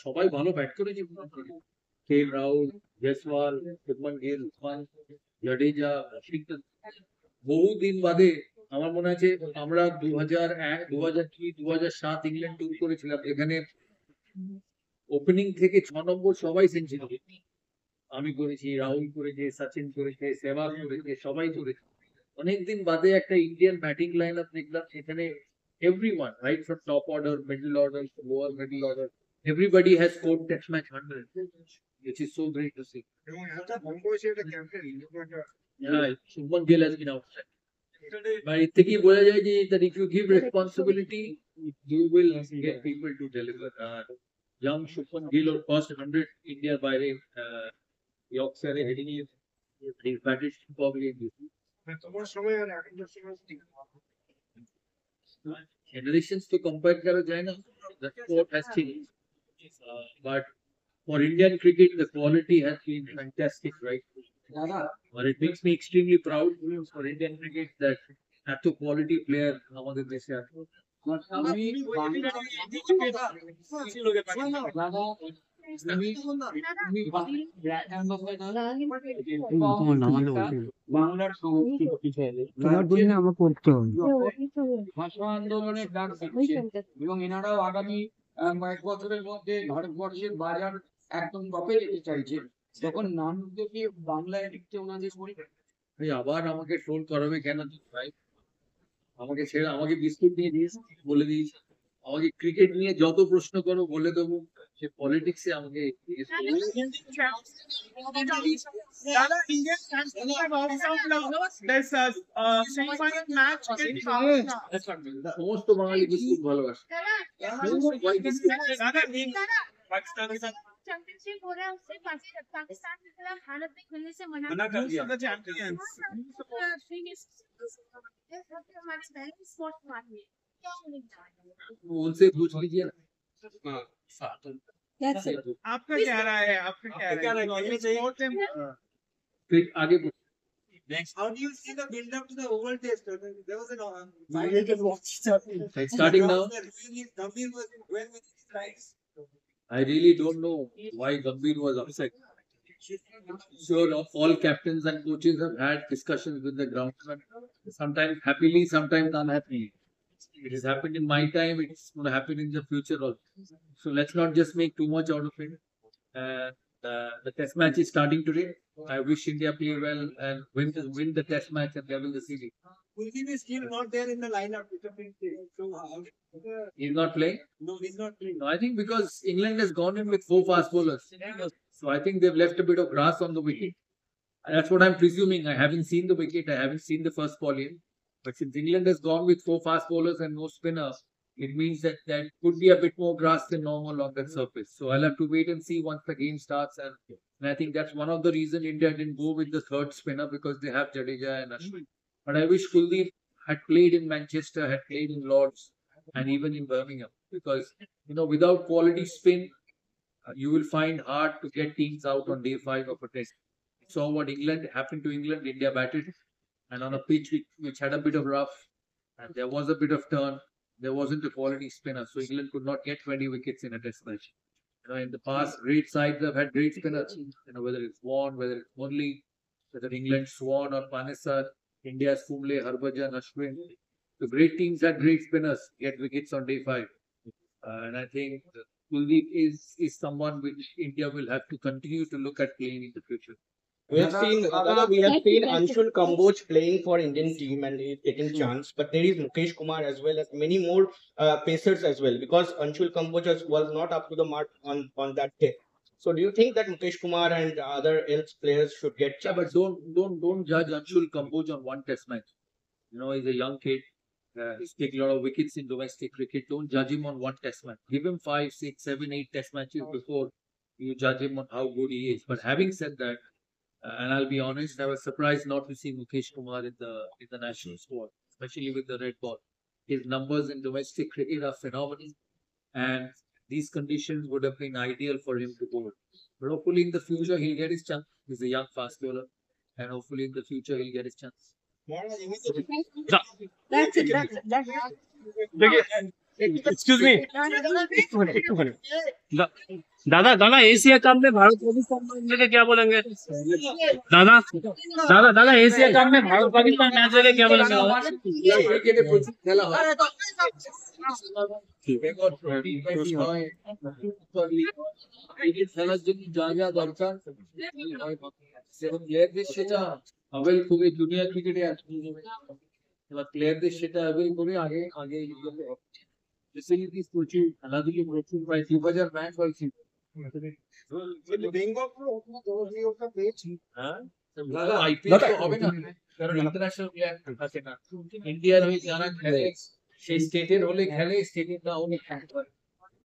সবাই ভালো ব্যাট করেছে কে রাহুল, জয়সওয়াল, শুভমান গিল, ওসমান, জাডেজা, ওয়াশিংটন। বহুদিন বাদে আমার মনে আছে আমরা 2001, 2003, 2007 ইংল্যান্ড ট্যুর করেছিলাম, এখানে ওপেনিং থেকে 6 নম্বর সবাই সেঞ্চুরি। আমি করেছি, রাহুল করেছে, সচিন করেছে, সেহবাগ করেছে, সবাই করেছে। অনেকদিন বাদে একটা ইন্ডিয়ান ব্যাটিং লাইন আপ দেখলাম, সেখানে everyone, right from top order, middle order, lower middle order, everybody has scored test match 100, which is so great to see. Yeah, Shubman Gill has been outside. But it থেকে বোঝা যায় যে that if you give responsibility, you will get people to deliver. Young Shubman Gill or first 100 India বাইরে Yorkshire heading is he batted superbly in this. Generations to compare करा जाए ना, the sport has changed. But for Indian cricket, the quality has been fantastic, right? But it makes me extremely proud for Indian cricket that এত quality player আমাদের দেশে আছে। আমি বাংলার তোমার জন্য আমার পড়তে হবে ভাষা আন্দোলনের ডাক দিচ্ছে এবং এনারাও আগামী কয়েক বছরের মধ্যে ভারতবর্ষের বাজার একদম টপে যেতে চাইছে তখন নামদেরকে বাংলায় লিখতে ওনাদের পরিবার আবার আমাকে ট্রোল করাবে কেন ভাই? আমাকে ছেড়ে আমাকে বিস্কুট দিয়ে দিস, বলে দিস আমাকে ক্রিকেট নিয়ে যত প্রশ্ন করো বলে দেবো, সে পলিটিক্সে আমাকে সমস্ত বাঙালি বিস্কুট ভালোবাসে। चैंपियनशिप हो रहा है उससे पाकिस्तान के खिलाफ भारत ने खेलने से मना कर दिया हमारे पहले स्पोर्ट्स मारने क्या उनसे पूछ लीजिए ना। आपका क्या राय है? फिर आगे How do you see the build up to the Oval Test? There was starting now. Gambhir was when with his strikes. I really don't know why Gambhir was upset. Sure, all captains and coaches have had discussions with the groundsman, sometimes happily, sometimes unhappily. It has happened in my time, it's going to happen in the future also. So let's not just make too much out of it. The test match is starting today. I wish India play well and win the test match and level the series. Kuldeep is still not there in the lineup. So He's not playing? No, he's not playing. No, I think because England has gone in with 4 fast bowlers. So I think they've left a bit of grass on the wicket. That's what I'm presuming. I haven't seen the wicket. I haven't seen the first ball in. But since England has gone with 4 fast bowlers and no spinners, it means that there could be a bit more grass than normal on that surface. So I'll have to wait and see once the game starts. And I think that's one of the reasons India didn't go with the third spinner, because they have Jadeja and Ashwin. But I wish Kuldeep had played in Manchester, had played in Lords, and even in Birmingham. Because, without quality spin, you will find hard to get teams out on day 5 of a test. So what happened to England, India batted, and on a pitch which had a bit of rough, and there was a bit of turn, there wasn't a quality spinner, so England could not get 20 wickets in a test match. In the past, great sides have had great spinners, whether it's Vaughan, whether it's Murli, whether England's Swan or Panesar, India's Kumble, Harbhajan, Ashwin. The great teams had great spinners get wickets on day 5. And I think Kuldeep is someone which India will have to continue to look at playing in the future. We have seen Anshul Kamboj playing for Indian team and he's getting chance, but there is Mukesh Kumar as well as many more pacers as well, because Anshul Kamboj was not up to the mark on that day. So do you think that Mukesh Kumar and other else players should get chance? Yeah, but don't judge Anshul Kamboj on one test match. He's a young kid. He's taken a lot of wickets in domestic cricket. Don't judge him on one test match. Give him 5, 6, 7, 8 test matches before you judge him on how good he is. But having said that, and I'll be honest, I was surprised not to see Mukesh Kumar in the national squad, especially with the red ball. His numbers in domestic cricket are phenomenal, and these conditions would have been ideal for him to bowl. But hopefully in the future he'll get his chance. He's a young fast bowler, and hopefully in the future he'll get his chance. That's it. Excuse me दादा दादा Asia cup में Bharat Pakistan match लेके क्या बोलेंगे दादा दादा दादा Asia cup में भारत पाकिस्तान मैच लेके क्या बोलेंगे दादा? ক্রিকেটে প্রচুর খেলা হয় বেঙ্গল টি20 হয় সুপার লিগ ক্রিকেট খেলার জন্য যা যা দরকার সেরকম প্লেয়ারদের সেটা অ্যাভেল খুবই জুনিয়র ক্রিকেটে আছে এবার প্লেয়ারদের সেটা অ্যাভেল করে আগে আগে ফেসিলিটিস প্রচুর খেলাধুলো প্রচুর প্রায় 2000 ম্যাচ হয়েছে হ্যাঁ আইপিএল তো হবে না কারণ ইন্টারন্যাশনাল প্লেয়ার থাকে না ইন্ডিয়ার হয়ে যারা খেলে সেই স্টেটের হলে খেলে স্টেটের না হলে খেলতে পারে